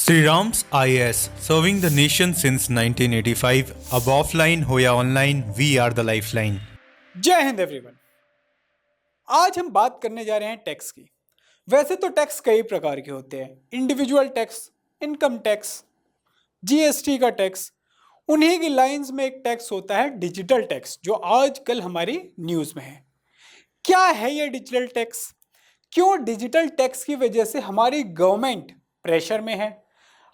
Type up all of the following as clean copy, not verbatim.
Sri Ram's IAS, serving the nation since 1985. अब offline हो या online, we are the lifeline. जय Hind everyone. आज हम बात करने जा रहे हैं टैक्स की। वैसे तो टैक्स कई प्रकार के होते हैं, individual tax, income tax, GST का टैक्स। उन्हीं की लाइंस में एक टैक्स होता है डिजिटल टैक्स, जो आजकल हमारी न्यूज़ में है। क्या है ये डिजिटल टैक्स? क्यों डिजिटल टैक्स की वजह से हमारी गवर्नमेंट प्रेशर में है?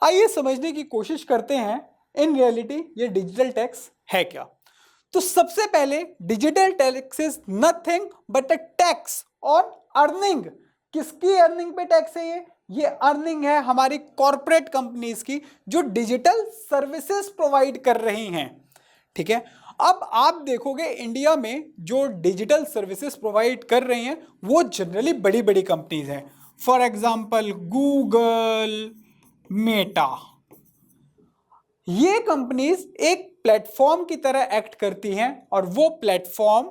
आइए समझने की कोशिश करते हैं इन रियलिटी ये डिजिटल टैक्स है क्या। तो सबसे पहले digital tax is nothing but a tax on earning. किसकी अर्निंग पे टैक्स है? ये अर्निंग है हमारी कॉर्पोरेट कंपनीज की, जो डिजिटल सर्विसेज प्रोवाइड कर रही हैं। ठीक है, अब आप देखोगे इंडिया में जो डिजिटल सर्विसेज प्रोवाइड कर रही हैं वो जनरली बड़ी बड़ी कंपनीज हैं। For example Google, Meta. ये कंपनीज एक प्लेटफॉर्म की तरह एक्ट करती हैं और वो प्लेटफॉर्म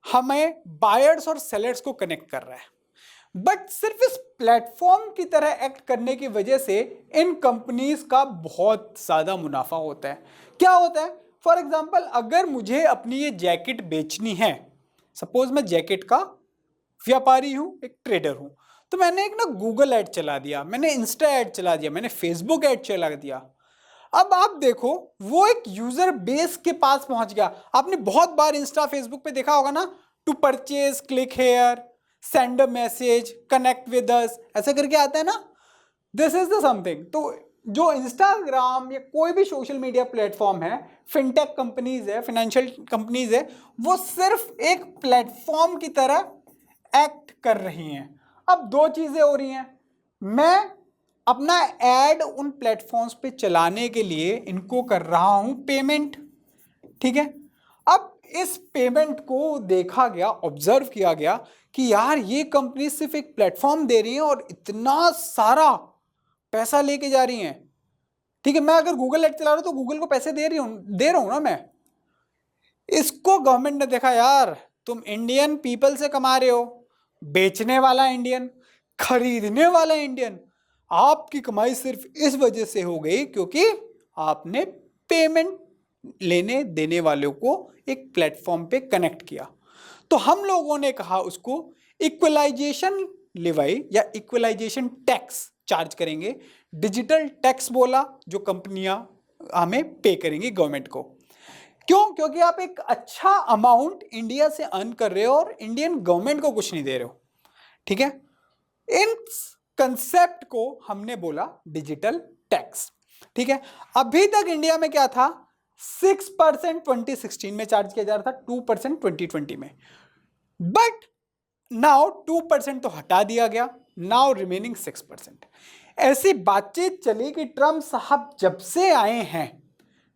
हमें बायर्स और सेलर्स को कनेक्ट कर रहा है। बट सिर्फ इस प्लेटफॉर्म की तरह एक्ट करने की वजह से इन कंपनीज का बहुत ज़्यादा मुनाफा होता है। क्या होता है? फॉर एग्जाम्पल, अगर मुझे अपनी ये जैकेट बेचनी है, सपोज मैं जैकेट का व्यापारी हूँ, एक ट्रेडर हूँ, तो मैंने एक ना गूगल ऐड चला दिया, मैंने इंस्टा ऐड चला दिया, मैंने फेसबुक ऐड चला दिया। अब आप देखो वो एक यूजर बेस के पास पहुंच गया। आपने बहुत बार इंस्टा फेसबुक पे देखा होगा ना, to purchase, click here, send a message, connect with us, ऐसा करके आता है ना। This is the something. तो जो इंस्टाग्राम या कोई भी सोशल मीडिया प्लेटफॉर्म है, फिनटेक कंपनीज है, फाइनेंशियल कंपनीज है, वो सिर्फ एक प्लेटफॉर्म की तरह एक्ट कर रही हैं। अब दो चीजें हो रही हैं, मैं अपना ऐड उन प्लेटफॉर्म्स पे चलाने के लिए इनको कर रहा हूं पेमेंट। ठीक है, अब इस पेमेंट को देखा गया, ऑब्जर्व किया गया कि यार ये कंपनी सिर्फ एक प्लेटफॉर्म दे रही है और इतना सारा पैसा लेके जा रही हैं। ठीक है, मैं अगर गूगल ऐड चला रहा हूं तो गूगल को पैसे दे रहा हूं ना मैं। इसको गवर्नमेंट ने देखा, यार तुम इंडियन पीपल से कमा रहे हो, बेचने वाला इंडियन, खरीदने वाला इंडियन, आपकी कमाई सिर्फ इस वजह से हो गई क्योंकि आपने पेमेंट लेने देने वालों को एक प्लेटफॉर्म पे कनेक्ट किया। तो हम लोगों ने कहा उसको इक्वलाइजेशन लेवाई या इक्वलाइजेशन टैक्स चार्ज करेंगे। डिजिटल टैक्स बोला, जो कंपनियां हमें पे करेंगी गवर्नमेंट को। क्यों? क्योंकि आप एक अच्छा अमाउंट इंडिया से अर्न कर रहे हो और इंडियन गवर्नमेंट को कुछ नहीं दे रहे हो। ठीक है, इन कंसेप्ट को हमने बोला डिजिटल टैक्स। ठीक है, अभी तक इंडिया में क्या था? 6% 2016 में चार्ज किया जा रहा था, 2% 2020 में। बट नाउ 2% तो हटा दिया गया, नाउ रिमेनिंग 6%। ऐसी बातचीत चली कि ट्रम्प साहब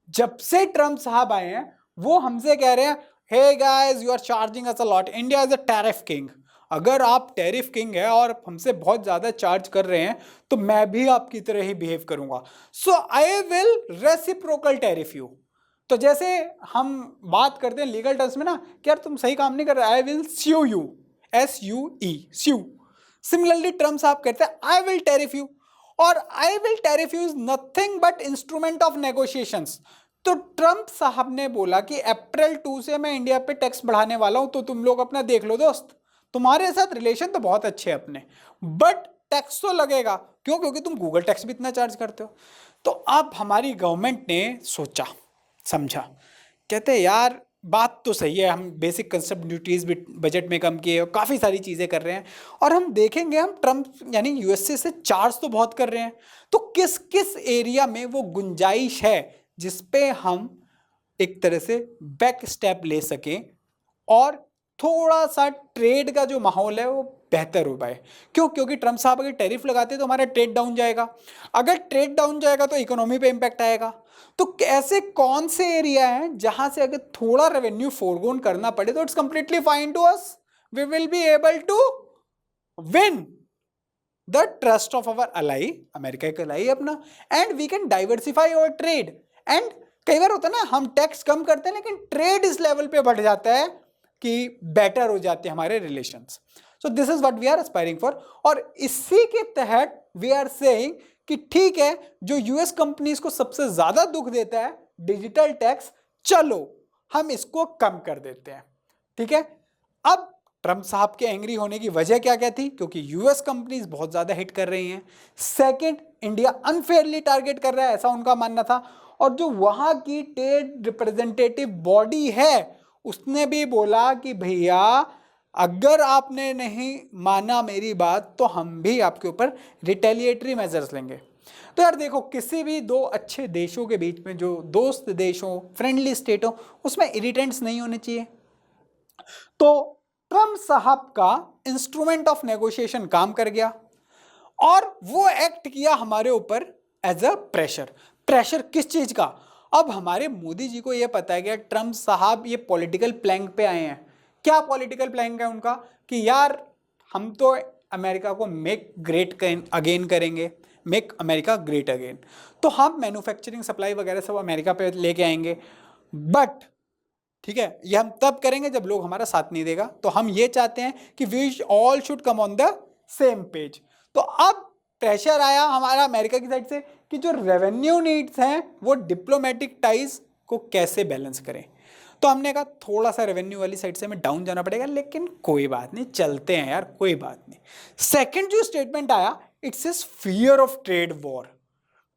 जब से ट्रम्प साहब आए हैं वो हमसे कह रहे हैं, hey guys you are charging us a lot, India is a tariff king. अगर आप टैरिफ किंग है और हमसे बहुत ज्यादा चार्ज कर रहे हैं तो मैं भी आपकी तरह ही बिहेव करूंगा, so I will reciprocal tariff you. तो जैसे हम बात करते हैं लीगल टर्म्स में ना कि यार तुम सही काम नहीं कर रहे, I will sue you, SUE, sue. Similarly Trump साहब कहते हैं आई विल टैरिफ यू, और I will tariff you is nothing but instrument of negotiations. तो ट्रम्प साहब ने बोला कि अप्रैल 2 से मैं इंडिया पे टैक्स बढ़ाने वाला हूं, तो तुम लोग अपना देख लो दोस्त, तुम्हारे साथ रिलेशन तो बहुत अच्छे हैं अपने, बट टैक्स तो लगेगा। क्यों? क्योंकि तुम गूगल टैक्स भी इतना चार्ज करते हो। तो अब हमारी गवर्नमेंट ने सोचा समझा, कहते हैं यार बात तो सही है, हम बेसिक कंस्ट्रक्ट ड्यूटीज भी बजट में कम किए और काफ़ी सारी चीज़ें कर रहे हैं, और हम देखेंगे हम ट्रम्प यानी यूएसए से चार्ज तो बहुत कर रहे हैं, तो किस किस एरिया में वो गुंजाइश है जिसपे हम एक तरह से बैक स्टेप ले सकें और थोड़ा सा ट्रेड का जो माहौल है वो बेहतर हो पाए। क्यों? क्योंकि ट्रम्प साहब अगर टैरिफ लगाते तो हमारा ट्रेड डाउन जाएगा, अगर ट्रेड डाउन जाएगा तो इकोनॉमी पे इंपैक्ट आएगा। तो ऐसे कौन से एरिया हैं जहां से अगर थोड़ा रेवेन्यू फोरगोन करना पड़े तो it's completely fine to us, we will be able to win the trust of our ally, America का अलाई अपना, and we can diversify our trade. And कई बार होता है ना हम टैक्स कम करते हैं लेकिन ट्रेड इस लेवल पे बढ़ जाता है कि बेटर हो जाते हैं हमारे relations. So this is what we are aspiring for, और इसी के तहत वी आर सेइंग कि ठीक है, जो यूएस कंपनीज को सबसे ज्यादा दुख देता है डिजिटल टैक्स, चलो हम इसको कम कर देते हैं। ठीक है, अब ट्रम्प साहब के एंग्री होने की वजह क्या क्या थी? क्योंकि यूएस कंपनीज बहुत ज्यादा हिट कर रही हैं। सेकंड, इंडिया अनफेयरली टारगेट कर रहा है, ऐसा उनका मानना था। और जो वहां की ट्रेड रिप्रेजेंटेटिव बॉडी है उसने भी बोला कि भैया अगर आपने नहीं माना मेरी बात तो हम भी आपके ऊपर रिटेलिएटरी मेजर्स लेंगे। तो यार देखो, किसी भी दो अच्छे देशों के बीच में, जो दोस्त देश हो, फ्रेंडली स्टेट हो, उसमें इरिटेंट्स नहीं होने चाहिए। तो ट्रम्प साहब का इंस्ट्रूमेंट ऑफ नेगोशिएशन काम कर गया और वो एक्ट किया हमारे ऊपर एज अ प्रेशर। प्रेशर किस चीज का? अब हमारे मोदी जी को यह पता है कि ट्रम्प साहब ये पॉलिटिकल प्लैंक पे आए हैं। क्या पॉलिटिकल प्लैंक है उनका? कि यार हम तो अमेरिका को मेक ग्रेट अगेन करेंगे, मेक अमेरिका ग्रेट अगेन। तो हम मैन्युफैक्चरिंग सप्लाई वगैरह सब अमेरिका पे लेके आएंगे, बट ठीक है, ये हम तब करेंगे जब लोग हमारा साथ नहीं देगा। तो हम ये चाहते हैं कि we all should come on the same page. तो अब प्रेशर आया हमारा अमेरिका की साइड से कि जो रेवेन्यू नीड्स हैं वो डिप्लोमेटिक टाइज को कैसे बैलेंस करें। तो हमने कहा थोड़ा सा रेवेन्यू वाली साइड से हमें डाउन जाना पड़ेगा, लेकिन कोई बात नहीं, चलते हैं यार, कोई बात नहीं। सेकंड जो स्टेटमेंट आया, it's is fear of trade war.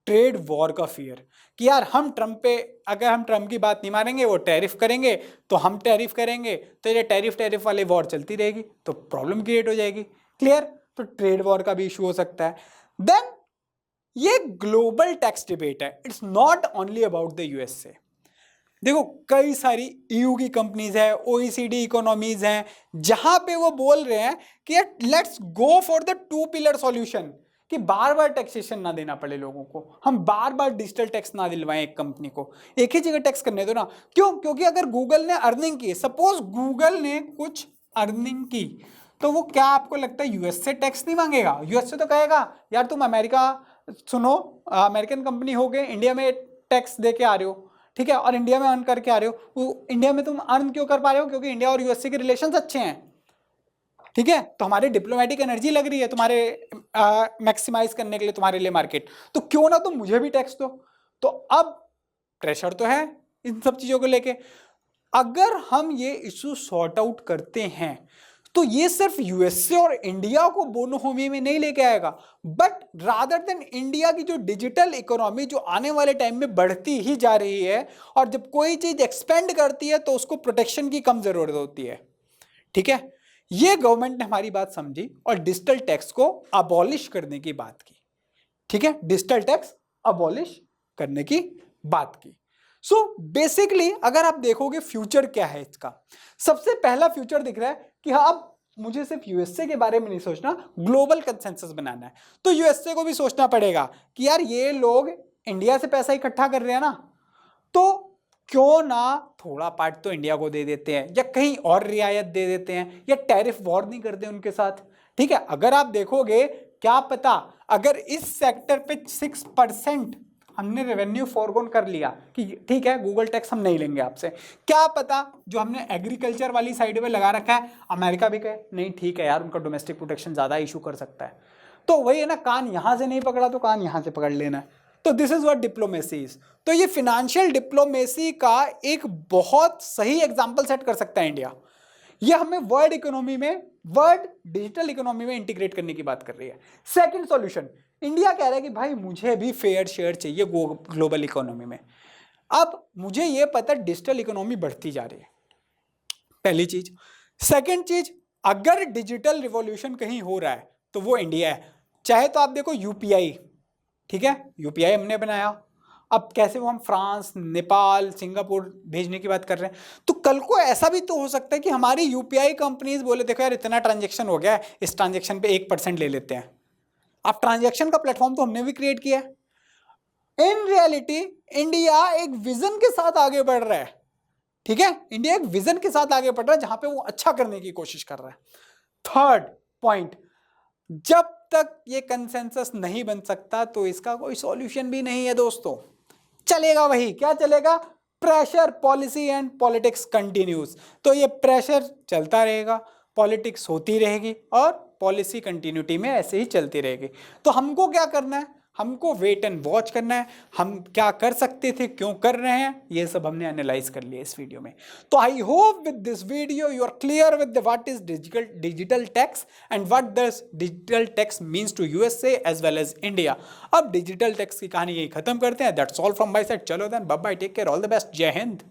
Trade war का फियर कि यार हम ट्रम्प पे, अगर हम ट्रम्प की बात नहीं मानेंगे, वो टैरिफ करेंगे तो हम टैरिफ करेंगे, तो ये टैरिफ वाले वॉर चलती रहेगी तो प्रॉब्लम क्रिएट हो जाएगी। क्लियर? तो ट्रेड वॉर का भी इशू हो सकता है। देन ये ग्लोबल टैक्स डिबेट है, it's not only about the USA. देखो कई सारी ईयू की कंपनीज है, ओईसीडी इकोनॉमीज हैं, जहां पे वो बोल रहे हैं कि यार let's go for the two pillar solution, कि बार बार टैक्सेशन ना देना पड़े लोगों को, हम बार बार डिजिटल टैक्स ना दिलवाएं एक कंपनी को, एक ही जगह टैक्स करने दो ना। क्यों? क्योंकि अगर गूगल ने अर्निंग की, सपोज गूगल ने कुछ अर्निंग की, तो वो क्या आपको लगता है यूएस से टैक्स नहीं मांगेगा? यूएस से तो कहेगा यार तुम अमेरिका, सुनो, अमेरिकन कंपनी हो गए, इंडिया में टैक्स दे के आ रहे हो, ठीक है, और इंडिया में अर्न करके आ रहे हो। वो इंडिया में तुम अर्न क्यों कर पा रहे हो? क्योंकि इंडिया और यूएसए के रिलेशंस अच्छे हैं। ठीक है, तो हमारी डिप्लोमेटिक एनर्जी लग रही है तुम्हारे मैक्सिमाइज करने के लिए तुम्हारे लिए मार्केट, तो क्यों ना तुम मुझे भी टैक्स दो। तो अब प्रेशर तो है इन सब चीजों को लेके। अगर हम ये इशू सॉर्ट आउट करते हैं तो ये सिर्फ यूएसए और इंडिया को बोनोहोमी में नहीं लेके आएगा, बट रादर देन इंडिया की जो डिजिटल इकोनॉमी जो आने वाले टाइम में बढ़ती ही जा रही है, और जब कोई चीज एक्सपेंड करती है तो उसको प्रोटेक्शन की कम जरूरत होती है। ठीक है, ये गवर्नमेंट ने हमारी बात समझी और डिजिटल टैक्स को अबॉलिश करने की बात की। ठीक है, डिजिटल टैक्स अबॉलिश करने की बात की। सो बेसिकली अगर आप देखोगे फ्यूचर क्या है इसका, सबसे पहला फ्यूचर दिख रहा है कि हाँ अब मुझे सिर्फ यूएसए के बारे में नहीं सोचना, ग्लोबल कंसेंसस बनाना है। तो यूएसए को भी सोचना पड़ेगा कि यार ये लोग इंडिया से पैसा इकट्ठा कर रहे हैं ना, तो क्यों ना थोड़ा पार्ट तो इंडिया को दे देते हैं, या कहीं और रियायत दे देते हैं, या टैरिफ वॉर नहीं करते उनके साथ। ठीक है, अगर आप देखोगे, क्या पता अगर इस सेक्टर पे 6% हमने रेवेन्यू फॉरगोन कर लिया कि ठीक है गूगल टैक्स हम नहीं लेंगे आपसे, क्या पता जो हमने एग्रीकल्चर वाली साइड पे लगा रखा है अमेरिका भी कहे नहीं ठीक है यार, उनका डोमेस्टिक प्रोटेक्शन ज्यादा इशू कर सकता है। तो वही है ना, कान यहां से नहीं पकड़ा तो कान यहां से पकड़ लेना है। तो this is what diplomacy is. तो ये फिनेंशियल डिप्लोमेसी का एक बहुत सही एग्जांपल सेट कर सकता है इंडिया। ये हमें वर्ल्ड इकोनॉमी में, वर्ल्ड डिजिटल इकोनॉमी में इंटीग्रेट करने की बात कर रही है। सेकंड सॉल्यूशन, इंडिया कह रहा है कि भाई मुझे भी फेयर शेयर चाहिए ग्लोबल इकोनॉमी में। अब मुझे ये पता डिजिटल इकोनॉमी बढ़ती जा रही है, पहली चीज। सेकंड चीज, अगर डिजिटल रिवॉल्यूशन कहीं हो रहा है तो वो इंडिया है। चाहे तो आप देखो यूपीआई, ठीक है, यूपीआई हमने बनाया, अब कैसे वो हम फ्रांस, नेपाल, सिंगापुर भेजने की बात कर रहे हैं। तो कल को ऐसा भी तो हो सकता है कि हमारी यूपीआई कंपनीज बोले देखो यार इतना ट्रांजैक्शन हो गया है, इस ट्रांजैक्शन पे 1% ले लेते हैं। अब ट्रांजैक्शन का प्लेटफॉर्म तो हमने भी क्रिएट किया है। इन रियलिटी इंडिया एक विजन के साथ आगे बढ़ रहा है। ठीक है, इंडिया एक विजन के साथ आगे बढ़ रहा है जहां पे वो अच्छा करने की कोशिश कर रहा है। थर्ड पॉइंट, जब तक ये कंसेंसस नहीं बन सकता तो इसका कोई सॉल्यूशन भी नहीं है दोस्तों। चलेगा वही, क्या चलेगा? Pressure, policy and politics continues. तो ये प्रेशर चलता रहेगा, पॉलिटिक्स होती रहेगी और पॉलिसी कंटिन्यूटी में ऐसे ही चलती रहेगी। तो हमको क्या करना है? हमको वेट एंड वॉच करना है, हम क्या कर सकते थे, क्यों कर रहे हैं, ये सब हमने एनालाइज कर लिया इस वीडियो में। तो I hope with this video you are clear with what is digital tax and what this digital tax means to USA as well as India. अब डिजिटल टैक्स की कहानी यही खत्म करते हैं। That's all from my side. चलो then, bye bye, take care, all the best, जय हिंद।